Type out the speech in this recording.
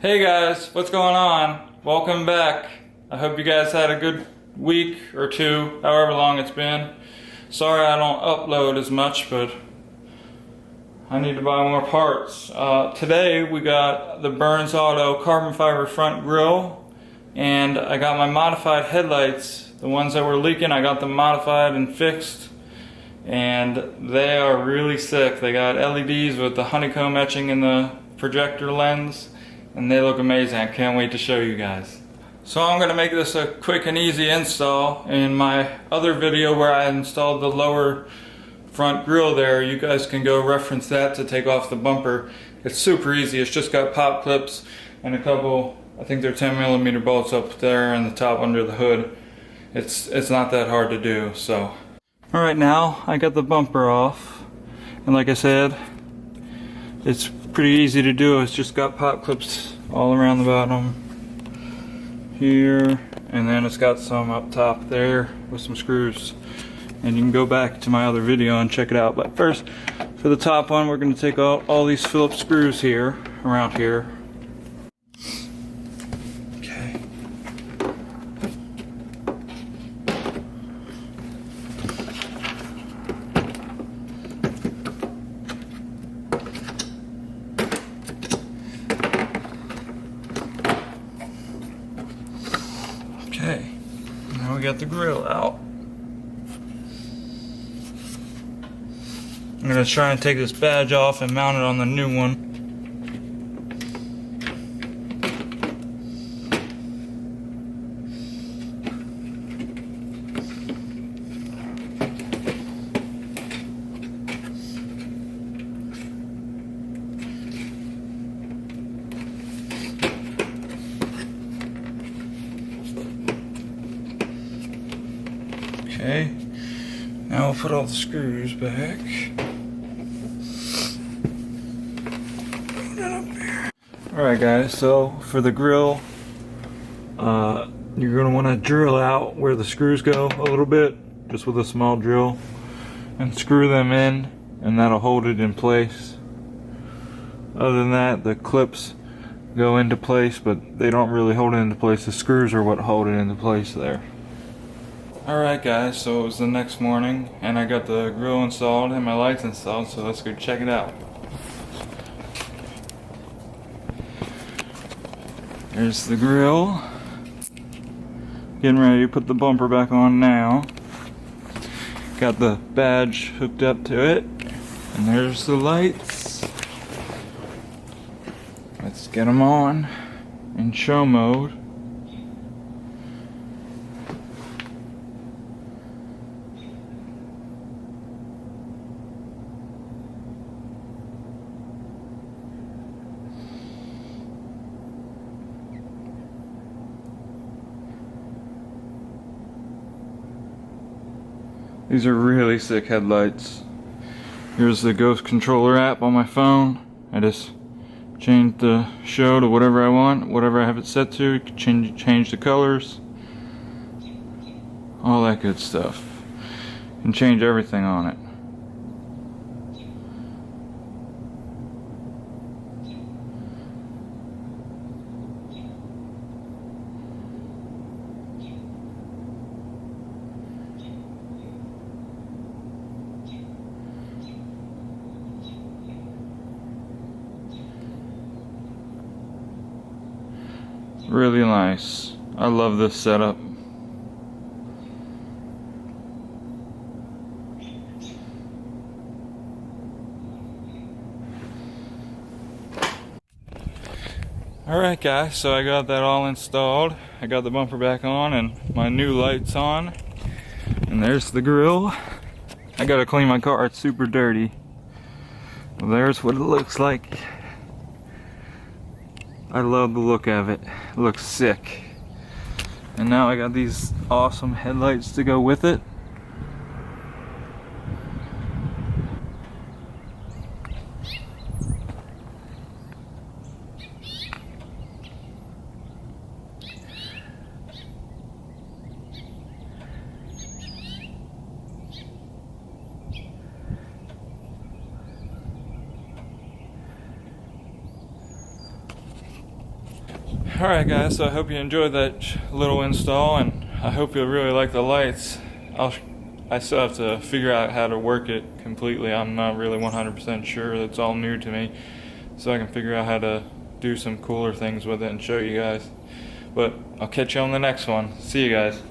Hey guys, what's going on? Welcome back. I hope you guys had a good week or two, however long it's been. Sorry I don't upload as much, but I need to buy more parts. Today we got the Burns Auto carbon fiber front grille, and I got my modified headlights. The ones that were leaking, I got them modified and fixed, and they are really sick. They got LEDs with the honeycomb etching in the projector lens, and they look amazing. I can't wait to show you guys. So I'm going to make this a quick and easy install. In my other video where I installed the lower front grille there, you guys can go reference that to take off the bumper. It's super easy. It's just got pop clips and a couple, I think they're 10mm bolts up there in the top under the hood. It's not that hard to do. So alright, now I got the bumper off, and like I said, it's pretty easy to do. It's just got pop clips all around the bottom here, and then it's got some up top there with some screws, and you can go back to my other video and check it out. But first, for the top one, we're going to take all these Phillips screws here around here. Okay. Okay, now we got the grille out. I'm going to try and take this badge off and mount it on the new one. Okay, now we'll put all the screws back. Alright guys, so for the grille, you're going to want to drill out where the screws go a little bit, just with a small drill, and screw them in, and that'll hold it in place. Other than that, the clips go into place, but they don't really hold it into place. The screws are what hold it into place there. Alright guys, so it was the next morning, and I got the grille installed and my lights installed, so let's go check it out. There's the grille. Getting ready to put the bumper back on now. Got the badge hooked up to it, and there's the lights. Let's get them on in show mode. These are really sick headlights. Here's the Ghost Controller app on my phone. I just change the show to whatever I want, whatever I have it set to. Change the colors, all that good stuff. And change everything on it. Really nice. I love this setup. Alright guys, so I got that all installed. I got the bumper back on and my new lights on. And there's the grille. I gotta clean my car, it's super dirty. Well, there's what it looks like. I love the look of it. It looks sick. And now I got these awesome headlights to go with it. Alright guys, so I hope you enjoyed that little install, and I hope you'll really like the lights. I still have to figure out how to work it completely. I'm not really 100% sure. It's all new to me, so I can figure out how to do some cooler things with it and show you guys. But I'll catch you on the next one. See you guys.